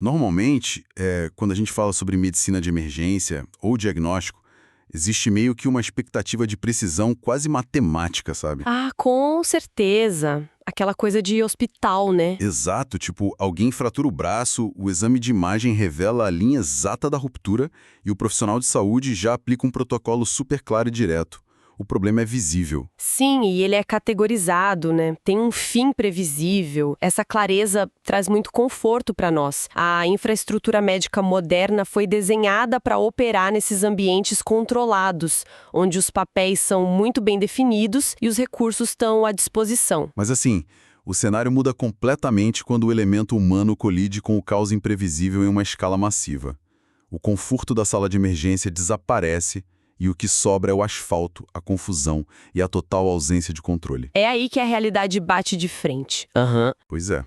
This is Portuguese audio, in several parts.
Normalmente, quando a gente fala sobre medicina de emergência ou diagnóstico, existe meio que uma expectativa de precisão quase matemática, sabe? Ah, com certeza. Aquela coisa de hospital, né? Exato, tipo, alguém fratura o braço, o exame de imagem revela a linha exata da ruptura e o profissional de saúde já aplica um protocolo super claro e direto. O problema é visível. Sim, e ele é categorizado, né? Tem um fim previsível. Essa clareza traz muito conforto para nós. A infraestrutura médica moderna foi desenhada para operar nesses ambientes controlados, onde os papéis são muito bem definidos e os recursos estão à disposição. Mas assim, o cenário muda completamente quando o elemento humano colide com o caos imprevisível em uma escala massiva. O conforto da sala de emergência desaparece e o que sobra é o asfalto, a confusão e a total ausência de controle. É aí que a realidade bate de frente. Aham. Pois é.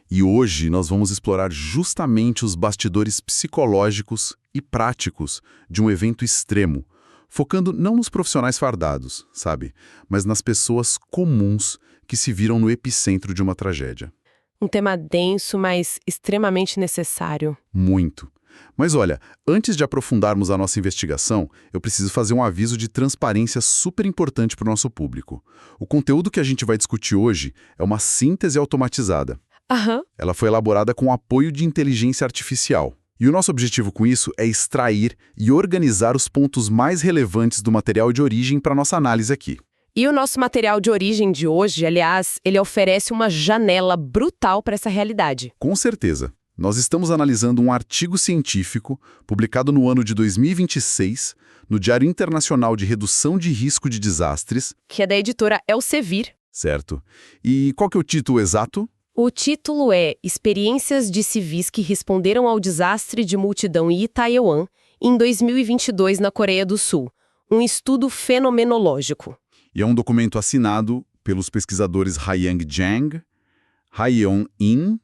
E hoje nós vamos explorar justamente os bastidores psicológicos e práticos de um evento extremo, focando não nos profissionais fardados, sabe, mas nas pessoas comuns que se viram no epicentro de uma tragédia. Um tema denso, mas extremamente necessário. Muito. Mas olha, antes de aprofundarmos a nossa investigação, eu preciso fazer um aviso de transparência super importante para o nosso público. O conteúdo que a gente vai discutir hoje é uma síntese automatizada. Aham. Ela foi elaborada com apoio de inteligência artificial. E o nosso objetivo com isso é extrair e organizar os pontos mais relevantes do material de origem para nossa análise aqui. E o nosso material de origem de hoje, aliás, ele oferece uma janela brutal para essa realidade. Com certeza. Nós estamos analisando um artigo científico publicado no ano de 2026 no Diário Internacional de Redução de Risco de Desastres, Que é da editora Elsevier. certo? E qual que é o título exato? O título é Experiências de civis que responderam ao desastre de multidão em Itaewon em 2022 na Coreia do Sul. Um estudo fenomenológico. E é um documento assinado pelos pesquisadores Haiyang Zhang, Haeyeon In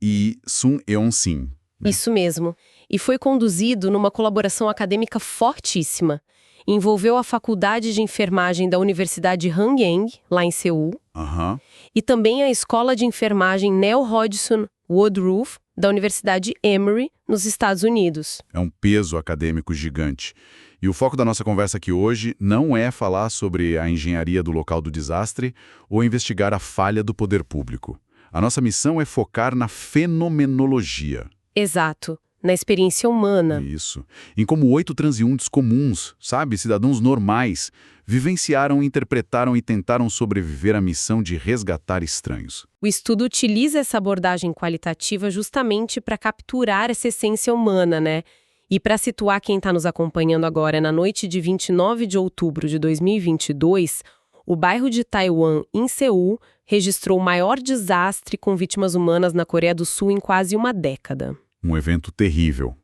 e Sun Eun-sin. Isso mesmo. E foi conduzido numa colaboração acadêmica fortíssima. Envolveu a Faculdade de Enfermagem da Universidade Hanyang, lá em Seul, Aham. e também a Escola de Enfermagem Neil Hodgson Woodruff, da Universidade Emory, nos Estados Unidos. É um peso acadêmico gigante. E o foco da nossa conversa aqui hoje não é falar sobre a engenharia do local do desastre ou investigar a falha do poder público. A nossa missão é focar na fenomenologia. Exato, na experiência humana. Isso. Em como 8 transeuntes comuns, sabe, cidadãos normais, vivenciaram, interpretaram e tentaram sobreviver à missão de resgatar estranhos. O estudo utiliza essa abordagem qualitativa justamente para capturar essa essência humana, né? E para situar quem está nos acompanhando agora, na noite de 29 de outubro de 2022, o bairro de Taiwan, em Seul, registrou o maior desastre com vítimas humanas na Coreia do Sul em quase uma década. Um evento terrível.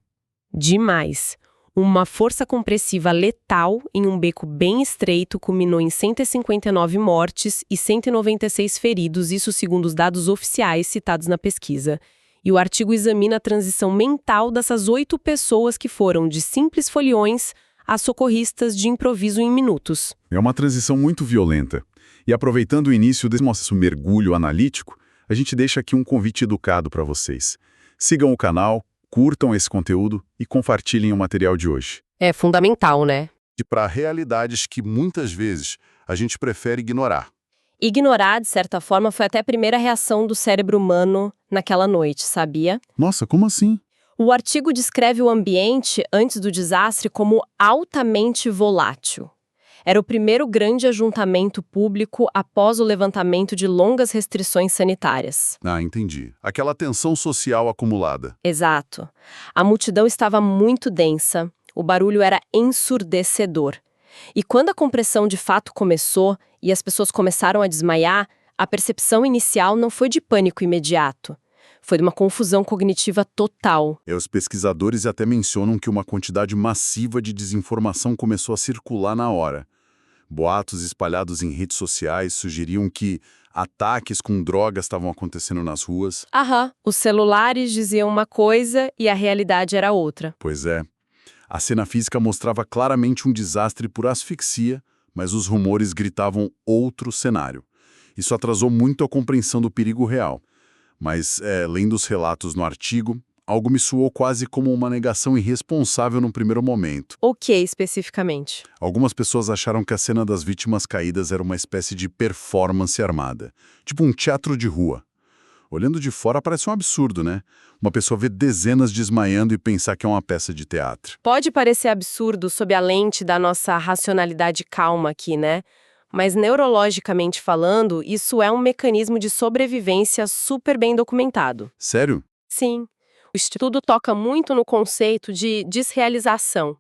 Demais. Uma força compressiva letal em um beco bem estreito culminou em 159 mortes e 196 feridos, isso segundo os dados oficiais citados na pesquisa. E o artigo examina a transição mental dessas 8 pessoas que foram de simples foliões a socorristas de improviso em minutos. É uma transição muito violenta. E aproveitando o início desse nosso mergulho analítico, a gente deixa aqui um convite educado para vocês. Sigam o canal, curtam esse conteúdo e compartilhem o material de hoje. É fundamental, né? E para realidades que muitas vezes a gente prefere ignorar. Ignorar, de certa forma, foi até a primeira reação do cérebro humano naquela noite, sabia? Nossa, como assim? O artigo descreve o ambiente antes do desastre como altamente volátil. Era o primeiro grande ajuntamento público após o levantamento de longas restrições sanitárias. Ah, entendi. Aquela tensão social acumulada. Exato. A multidão estava muito densa, o barulho era ensurdecedor. E quando a compressão de fato começou e as pessoas começaram a desmaiar, a percepção inicial não foi de pânico imediato. Foi de uma confusão cognitiva total. Os pesquisadores até mencionam que uma quantidade massiva de desinformação começou a circular na hora. Boatos espalhados em redes sociais sugeriam que ataques com drogas estavam acontecendo nas ruas. Aham, os celulares diziam uma coisa e a realidade era outra. Pois é. A cena física mostrava claramente um desastre por asfixia, mas os rumores gritavam outro cenário. Isso atrasou muito a compreensão do perigo real. Mas, lendo os relatos no artigo, algo me soou quase como uma negação irresponsável num primeiro momento. O que especificamente? Algumas pessoas acharam que a cena das vítimas caídas era uma espécie de performance armada, tipo um teatro de rua. Olhando de fora parece um absurdo, né? Uma pessoa ver dezenas desmaiando e pensar que é uma peça de teatro. Pode parecer absurdo sob a lente da nossa racionalidade calma aqui, né? Mas neurologicamente falando, isso é um mecanismo de sobrevivência super bem documentado. Sério? Sim, o estudo toca muito no conceito de desrealização.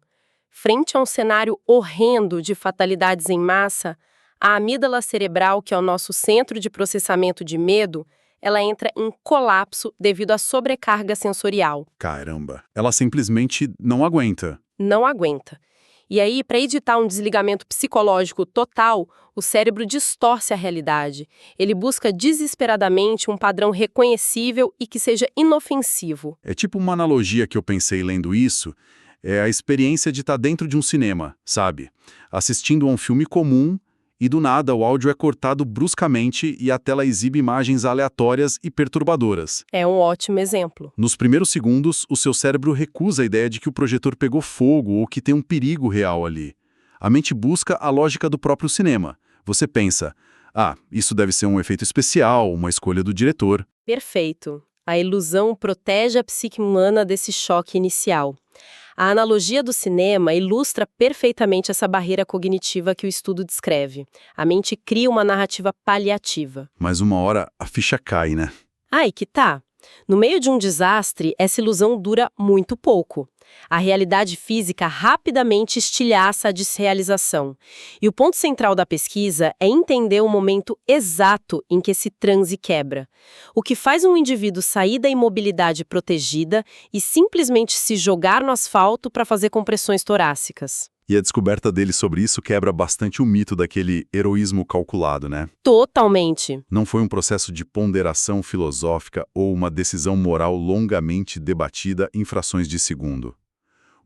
Frente a um cenário horrendo de fatalidades em massa, a amígdala cerebral, que é o nosso centro de processamento de medo, ela entra em colapso devido à sobrecarga sensorial. Caramba, ela simplesmente não aguenta. Não aguenta. E aí, para evitar um desligamento psicológico total, o cérebro distorce a realidade. Ele busca desesperadamente um padrão reconhecível e que seja inofensivo. É tipo uma analogia que eu pensei lendo isso, é a experiência de estar dentro de um cinema, sabe? Assistindo a um filme comum e do nada o áudio é cortado bruscamente e a tela exibe imagens aleatórias e perturbadoras. É um ótimo exemplo. Nos primeiros segundos, o seu cérebro recusa a ideia de que o projetor pegou fogo ou que tem um perigo real ali. A mente busca a lógica do próprio cinema. Você pensa, isso deve ser um efeito especial, uma escolha do diretor. Perfeito. A ilusão protege a psique humana desse choque inicial. A analogia do cinema ilustra perfeitamente essa barreira cognitiva que o estudo descreve. A mente cria uma narrativa paliativa. Mas uma hora a ficha cai, né? E que tá. No meio de um desastre, essa ilusão dura muito pouco. A realidade física rapidamente estilhaça a desrealização. E o ponto central da pesquisa é entender o momento exato em que esse transe quebra. O que faz um indivíduo sair da imobilidade protegida e simplesmente se jogar no asfalto para fazer compressões torácicas. E a descoberta dele sobre isso quebra bastante o mito daquele heroísmo calculado, né? Totalmente. Não foi um processo de ponderação filosófica ou uma decisão moral longamente debatida em frações de segundo.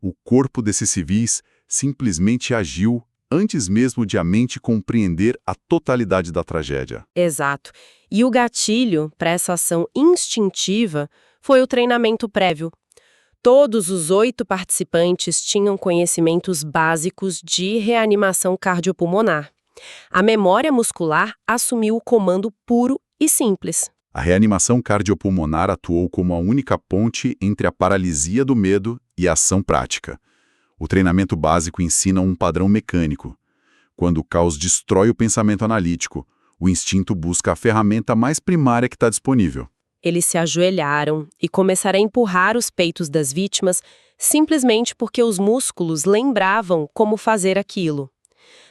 O corpo desses civis simplesmente agiu antes mesmo de a mente compreender a totalidade da tragédia. Exato. E o gatilho para essa ação instintiva foi o treinamento prévio. Todos os 8 participantes tinham conhecimentos básicos de reanimação cardiopulmonar. A memória muscular assumiu o comando puro e simples. A reanimação cardiopulmonar atuou como a única ponte entre a paralisia do medo e a ação prática. O treinamento básico ensina um padrão mecânico. Quando o caos destrói o pensamento analítico, o instinto busca a ferramenta mais primária que está disponível. Eles se ajoelharam e começaram a empurrar os peitos das vítimas simplesmente porque os músculos lembravam como fazer aquilo.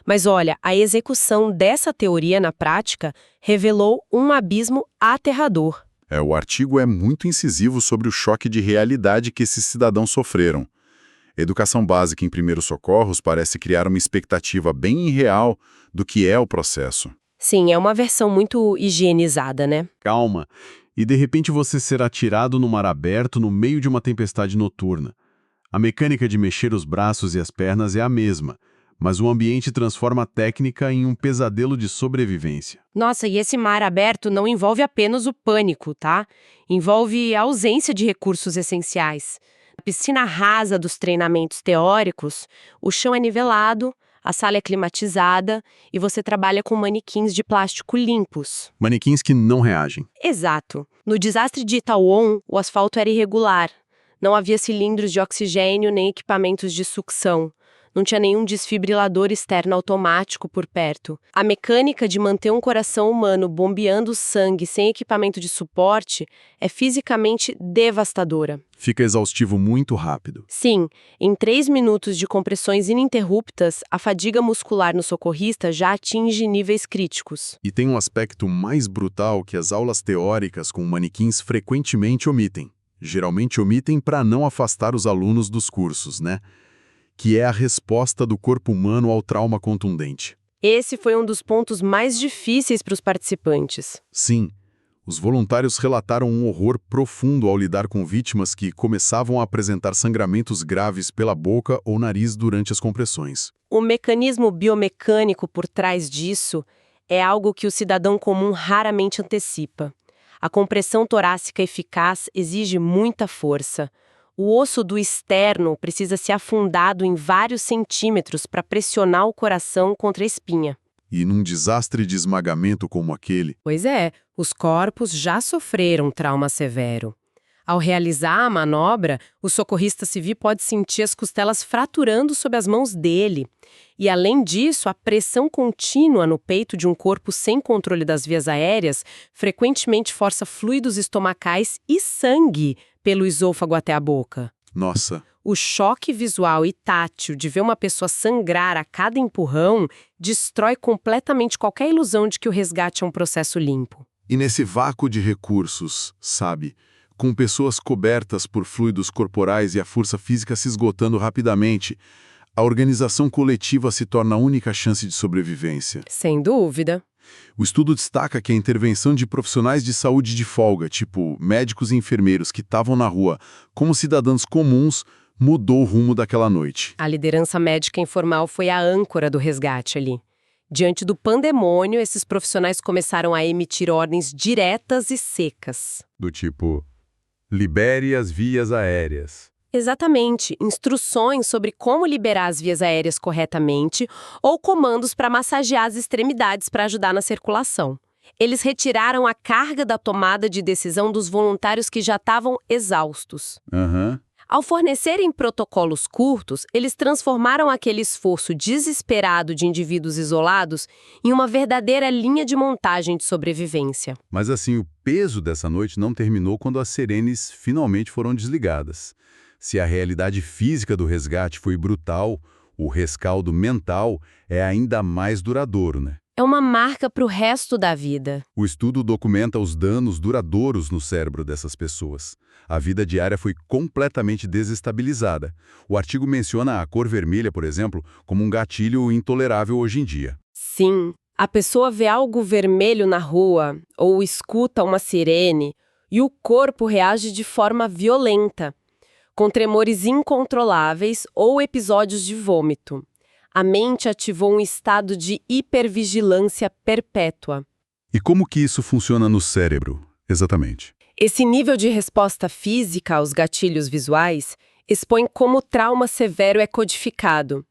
Mas olha, a execução dessa teoria na prática revelou um abismo aterrador. O artigo é muito incisivo sobre o choque de realidade que esses cidadãos sofreram. Educação básica em primeiros socorros parece criar uma expectativa bem irreal do que é o processo. Sim, é uma versão muito higienizada, né? Calma. E de repente você será tirado no mar aberto no meio de uma tempestade noturna. A mecânica de mexer os braços e as pernas é a mesma, mas o ambiente transforma a técnica em um pesadelo de sobrevivência. Nossa, e esse mar aberto não envolve apenas o pânico, tá? Envolve a ausência de recursos essenciais. Na piscina rasa dos treinamentos teóricos, o chão é nivelado, a sala é climatizada e você trabalha com manequins de plástico limpos. Manequins que não reagem. Exato. No desastre de Itaúon, o asfalto era irregular. Não havia cilindros de oxigênio nem equipamentos de sucção. Não tinha nenhum desfibrilador externo automático por perto. A mecânica de manter um coração humano bombeando sangue sem equipamento de suporte é fisicamente devastadora. Fica exaustivo muito rápido. Sim, em 3 minutos de compressões ininterruptas, a fadiga muscular no socorrista já atinge níveis críticos. E tem um aspecto mais brutal que as aulas teóricas com manequins frequentemente omitem. Geralmente omitem para não afastar os alunos dos cursos, né? Que é a resposta do corpo humano ao trauma contundente. Esse foi um dos pontos mais difíceis para os participantes. Sim, os voluntários relataram um horror profundo ao lidar com vítimas que começavam a apresentar sangramentos graves pela boca ou nariz durante as compressões. O mecanismo biomecânico por trás disso é algo que o cidadão comum raramente antecipa. A compressão torácica eficaz exige muita força. O osso do externo precisa ser afundado em vários centímetros para pressionar o coração contra a espinha. E num desastre de esmagamento como aquele, Pois é, os corpos já sofreram trauma severo. Ao realizar a manobra, o socorrista civil pode sentir as costelas fraturando sob as mãos dele. E, além disso, a pressão contínua no peito de um corpo sem controle das vias aéreas frequentemente força fluidos estomacais e sangue pelo esôfago até a boca. nossa, O choque visual e tátil de ver uma pessoa sangrar a cada empurrão destrói completamente qualquer ilusão de que o resgate é um processo limpo. e nesse vácuo de recursos, sabe, com pessoas cobertas por fluidos corporais e a força física se esgotando rapidamente, a organização coletiva se torna a única chance de sobrevivência. Sem dúvida. O estudo destaca que a intervenção de profissionais de saúde de folga, tipo médicos e enfermeiros que estavam na rua como cidadãos comuns, mudou o rumo daquela noite. A liderança médica informal foi a âncora do resgate ali. Diante do pandemônio, esses profissionais começaram a emitir ordens diretas e secas. Do tipo, libere as vias aéreas. Exatamente, instruções sobre como liberar as vias aéreas corretamente ou comandos para massagear as extremidades para ajudar na circulação. Eles retiraram a carga da tomada de decisão dos voluntários que já estavam exaustos. Aham. Ao fornecerem protocolos curtos, eles transformaram aquele esforço desesperado de indivíduos isolados em uma verdadeira linha de montagem de sobrevivência. Mas assim, o peso dessa noite não terminou quando as sirenes finalmente foram desligadas. Se a realidade física do resgate foi brutal, o rescaldo mental é ainda mais duradouro, né? É uma marca para o resto da vida. O estudo documenta os danos duradouros no cérebro dessas pessoas. A vida diária foi completamente desestabilizada. O artigo menciona a cor vermelha, por exemplo, como um gatilho intolerável hoje em dia. Sim, a pessoa vê algo vermelho na rua ou escuta uma sirene e o corpo reage de forma violenta, com tremores incontroláveis ou episódios de vômito. A mente ativou um estado de hipervigilância perpétua. E como que isso funciona no cérebro, exatamente? Esse nível de resposta física aos gatilhos visuais expõe como o trauma severo é codificado.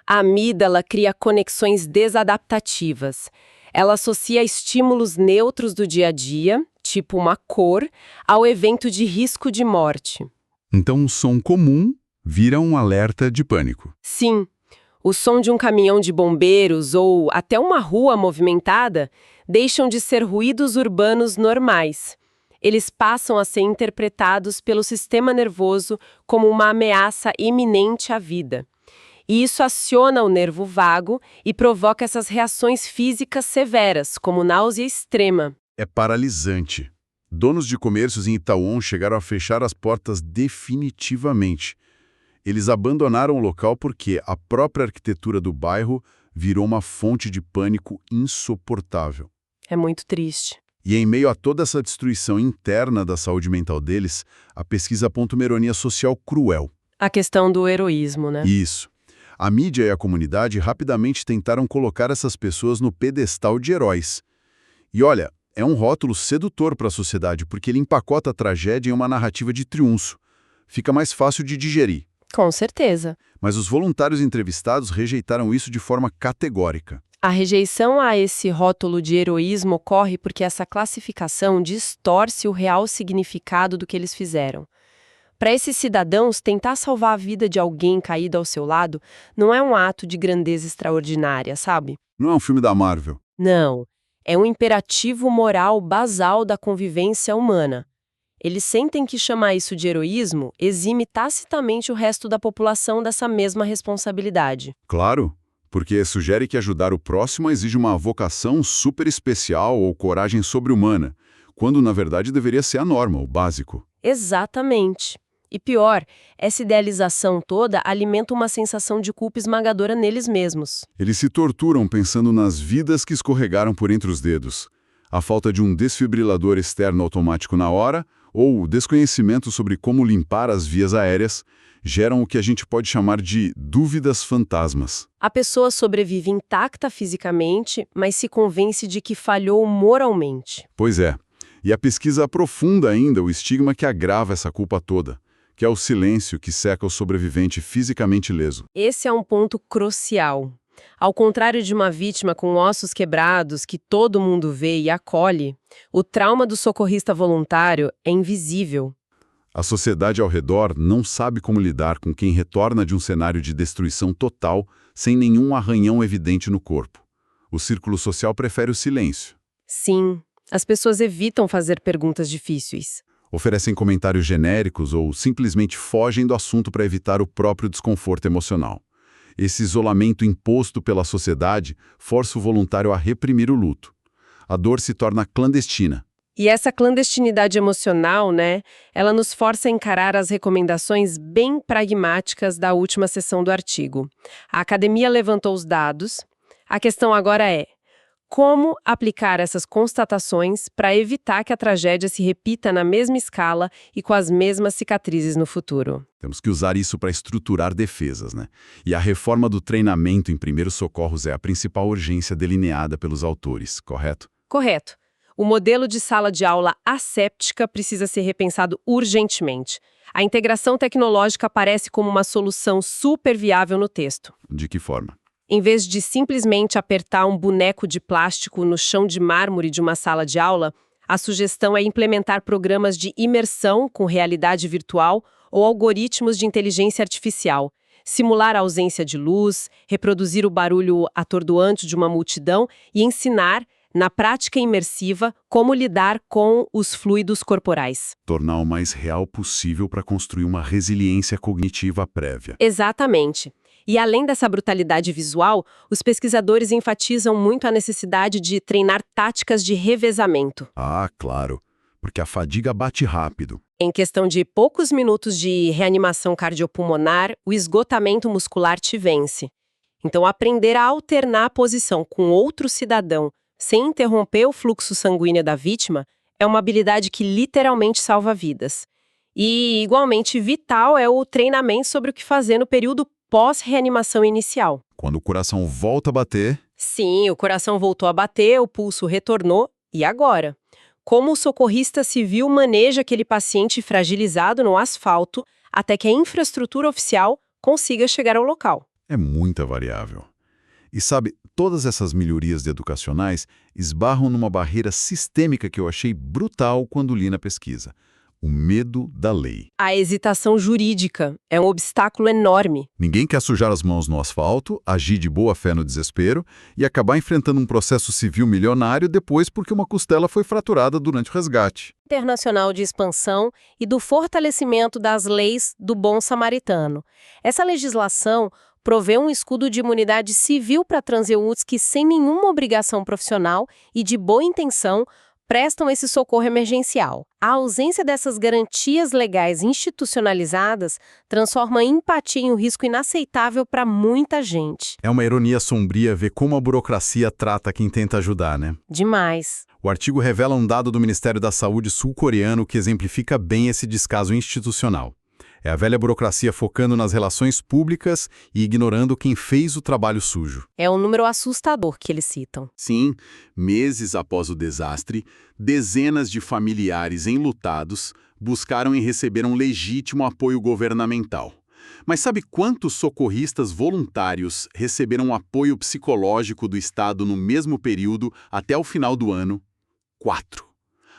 A amígdala cria conexões desadaptativas. Ela associa estímulos neutros do dia a dia, tipo uma cor, ao evento de risco de morte. Então, um som comum vira um alerta de pânico. Sim, o som de um caminhão de bombeiros ou até uma rua movimentada deixam de ser ruídos urbanos normais. Eles passam a ser interpretados pelo sistema nervoso como uma ameaça iminente à vida. E isso aciona o nervo vago e provoca essas reações físicas severas, como náusea extrema. É paralisante. Donos de comércios em Itaúna chegaram a fechar as portas definitivamente. Eles abandonaram o local porque a própria arquitetura do bairro virou uma fonte de pânico insuportável. É muito triste. E em meio a toda essa destruição interna da saúde mental deles, a pesquisa aponta uma ironia social cruel. A questão do heroísmo, né? Isso. A mídia e a comunidade rapidamente tentaram colocar essas pessoas no pedestal de heróis. E olha, é um rótulo sedutor para a sociedade, porque ele empacota a tragédia em uma narrativa de triunfo. Fica mais fácil de digerir. Com certeza. Mas os voluntários entrevistados rejeitaram isso de forma categórica. A rejeição a esse rótulo de heroísmo ocorre porque essa classificação distorce o real significado do que eles fizeram. Para esses cidadãos, tentar salvar a vida de alguém caído ao seu lado não é um ato de grandeza extraordinária, sabe? Não é um filme da Marvel. Não. É um imperativo moral basal da convivência humana. Eles sentem que chamar isso de heroísmo exime tacitamente o resto da população dessa mesma responsabilidade. Claro, porque sugere que ajudar o próximo exige uma vocação super especial ou coragem sobre-humana, quando na verdade deveria ser a norma, o básico. Exatamente. E pior, essa idealização toda alimenta uma sensação de culpa esmagadora neles mesmos. Eles se torturam pensando nas vidas que escorregaram por entre os dedos. A falta de um desfibrilador externo automático na hora, ou o desconhecimento sobre como limpar as vias aéreas, geram o que a gente pode chamar de dúvidas fantasmas. A pessoa sobrevive intacta fisicamente, mas se convence de que falhou moralmente. Pois é. E a pesquisa aprofunda ainda o estigma que agrava essa culpa toda, que é o silêncio que seca o sobrevivente fisicamente ileso. Esse é um ponto crucial. Ao contrário de uma vítima com ossos quebrados que todo mundo vê e acolhe, o trauma do socorrista voluntário é invisível. A sociedade ao redor não sabe como lidar com quem retorna de um cenário de destruição total sem nenhum arranhão evidente no corpo. O círculo social prefere o silêncio. Sim, as pessoas evitam fazer perguntas difíceis. Oferecem comentários genéricos ou simplesmente fogem do assunto para evitar o próprio desconforto emocional. Esse isolamento imposto pela sociedade força o voluntário a reprimir o luto. A dor se torna clandestina. E essa clandestinidade emocional, ela nos força a encarar as recomendações bem pragmáticas da última sessão do artigo. A academia levantou os dados. A questão agora é: como aplicar essas constatações para evitar que a tragédia se repita na mesma escala e com as mesmas cicatrizes no futuro? Temos que usar isso para estruturar defesas, E a reforma do treinamento em primeiros socorros é a principal urgência delineada pelos autores, correto? Correto. O modelo de sala de aula asséptica precisa ser repensado urgentemente. A integração tecnológica aparece como uma solução super viável no texto. De que forma? Em vez de simplesmente apertar um boneco de plástico no chão de mármore de uma sala de aula, a sugestão é implementar programas de imersão com realidade virtual ou algoritmos de inteligência artificial, simular a ausência de luz, reproduzir o barulho atordoante de uma multidão e ensinar, na prática imersiva, como lidar com os fluidos corporais. Tornar o mais real possível para construir uma resiliência cognitiva prévia. Exatamente. E além dessa brutalidade visual, os pesquisadores enfatizam muito a necessidade de treinar táticas de revezamento. Ah, claro, porque a fadiga bate rápido. Em questão de poucos minutos de reanimação cardiopulmonar, o esgotamento muscular te vence. Então, aprender a alternar a posição com outro cidadão sem interromper o fluxo sanguíneo da vítima é uma habilidade que literalmente salva vidas. E, igualmente vital, é o treinamento sobre o que fazer no período pós-reanimação inicial. Quando o coração volta a bater... Sim, o coração voltou a bater, o pulso retornou, e agora? Como o socorrista civil maneja aquele paciente fragilizado no asfalto até que a infraestrutura oficial consiga chegar ao local? É muita variável. E sabe, todas essas melhorias educacionais esbarram numa barreira sistêmica que eu achei brutal quando li na pesquisa. O medo da lei. A hesitação jurídica é um obstáculo enorme. Ninguém quer sujar as mãos no asfalto, agir de boa fé no desespero e acabar enfrentando um processo civil milionário depois porque uma costela foi fraturada durante o resgate. Internacional de expansão e do fortalecimento das leis do bom samaritano. Essa legislação provê um escudo de imunidade civil para transeuntes que, sem nenhuma obrigação profissional e de boa intenção, prestam esse socorro emergencial. A ausência dessas garantias legais institucionalizadas transforma a empatia em um risco inaceitável para muita gente. É uma ironia sombria ver como a burocracia trata quem tenta ajudar, Demais. O artigo revela um dado do Ministério da Saúde sul-coreano que exemplifica bem esse descaso institucional. É a velha burocracia focando nas relações públicas e ignorando quem fez o trabalho sujo. É um número assustador que eles citam. Sim, meses após o desastre, dezenas de familiares enlutados buscaram e receberam legítimo apoio governamental. Mas sabe quantos socorristas voluntários receberam apoio psicológico do Estado no mesmo período até o final do ano? 4.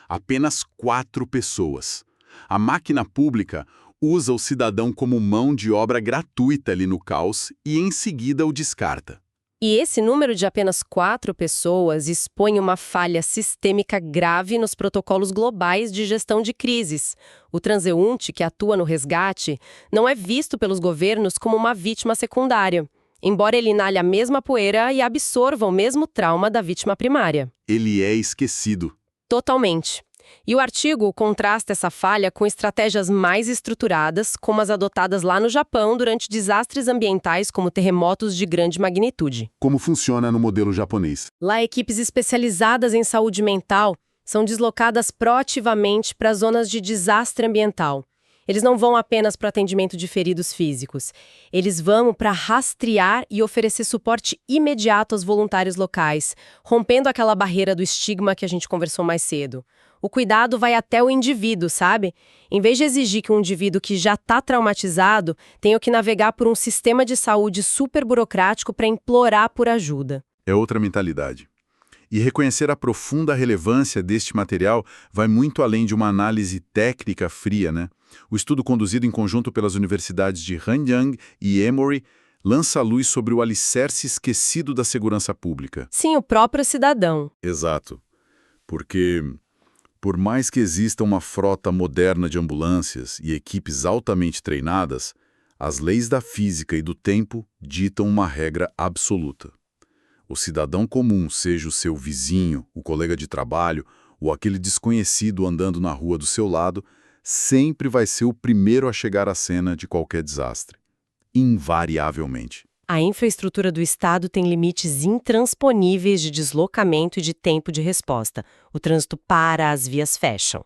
Apenas 4 pessoas. A máquina pública usa o cidadão como mão de obra gratuita ali no caos e em seguida o descarta. E esse número de apenas 4 pessoas expõe uma falha sistêmica grave nos protocolos globais de gestão de crises. O transeunte que atua no resgate não é visto pelos governos como uma vítima secundária, embora ele inale a mesma poeira e absorva o mesmo trauma da vítima primária. Ele é esquecido. Totalmente. E o artigo contrasta essa falha com estratégias mais estruturadas, como as adotadas lá no Japão durante desastres ambientais como terremotos de grande magnitude. Como funciona no modelo japonês? Lá, equipes especializadas em saúde mental são deslocadas proativamente para zonas de desastre ambiental. Eles não vão apenas para o atendimento de feridos físicos. Eles vão para rastrear e oferecer suporte imediato aos voluntários locais, rompendo aquela barreira do estigma que a gente conversou mais cedo. O cuidado vai até o indivíduo, sabe? Em vez de exigir que um indivíduo que já está traumatizado tenha que navegar por um sistema de saúde super burocrático para implorar por ajuda. É outra mentalidade. E reconhecer a profunda relevância deste material vai muito além de uma análise técnica fria, né? O estudo conduzido em conjunto pelas universidades de Hanyang e Emory lança a luz sobre o alicerce esquecido da segurança pública. Sim, o próprio cidadão. Exato. Porque, por mais que exista uma frota moderna de ambulâncias e equipes altamente treinadas, as leis da física e do tempo ditam uma regra absoluta. O cidadão comum, seja o seu vizinho, o colega de trabalho ou aquele desconhecido andando na rua do seu lado, sempre vai ser o primeiro a chegar à cena de qualquer desastre. Invariavelmente. A infraestrutura do Estado tem limites intransponíveis de deslocamento e de tempo de resposta. O trânsito para, as vias fecham.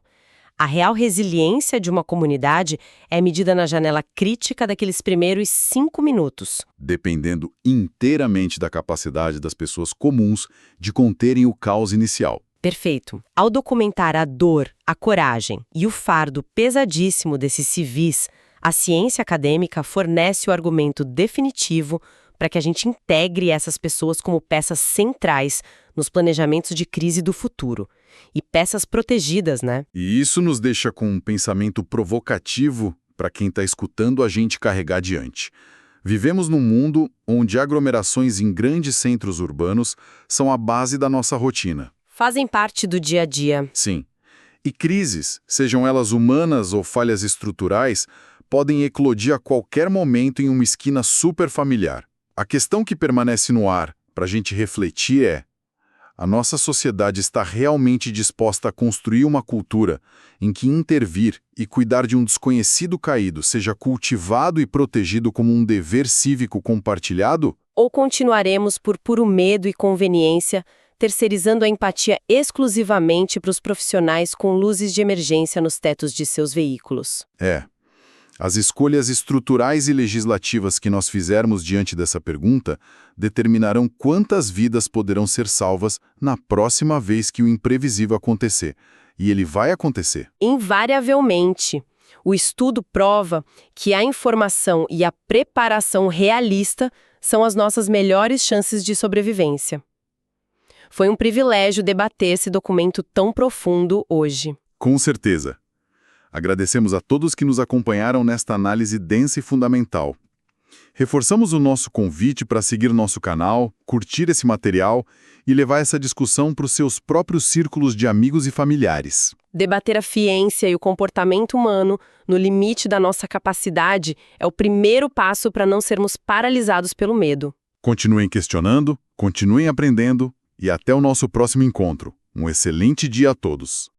A real resiliência de uma comunidade é medida na janela crítica daqueles primeiros 5 minutos. Dependendo inteiramente da capacidade das pessoas comuns de conterem o caos inicial. Perfeito. Ao documentar a dor, a coragem e o fardo pesadíssimo desses civis, a ciência acadêmica fornece o argumento definitivo para que a gente integre essas pessoas como peças centrais nos planejamentos de crise do futuro. E peças protegidas, né? E isso nos deixa com um pensamento provocativo para quem está escutando a gente carregar adiante. Vivemos num mundo onde aglomerações em grandes centros urbanos são a base da nossa rotina. Fazem parte do dia a dia. Sim. E crises, sejam elas humanas ou falhas estruturais, podem eclodir a qualquer momento em uma esquina super familiar. A questão que permanece no ar para a gente refletir é: a nossa sociedade está realmente disposta a construir uma cultura em que intervir e cuidar de um desconhecido caído seja cultivado e protegido como um dever cívico compartilhado? Ou continuaremos por puro medo e conveniência, terceirizando a empatia exclusivamente para os profissionais com luzes de emergência nos tetos de seus veículos? As escolhas estruturais e legislativas que nós fizermos diante dessa pergunta determinarão quantas vidas poderão ser salvas na próxima vez que o imprevisível acontecer. E ele vai acontecer. Invariavelmente. O estudo prova que a informação e a preparação realista são as nossas melhores chances de sobrevivência. Foi um privilégio debater esse documento tão profundo hoje. Com certeza. Agradecemos a todos que nos acompanharam nesta análise densa e fundamental. Reforçamos o nosso convite para seguir nosso canal, curtir esse material e levar essa discussão para os seus próprios círculos de amigos e familiares. Debater a ciência e o comportamento humano no limite da nossa capacidade é o primeiro passo para não sermos paralisados pelo medo. Continuem questionando, continuem aprendendo e até o nosso próximo encontro. Um excelente dia a todos!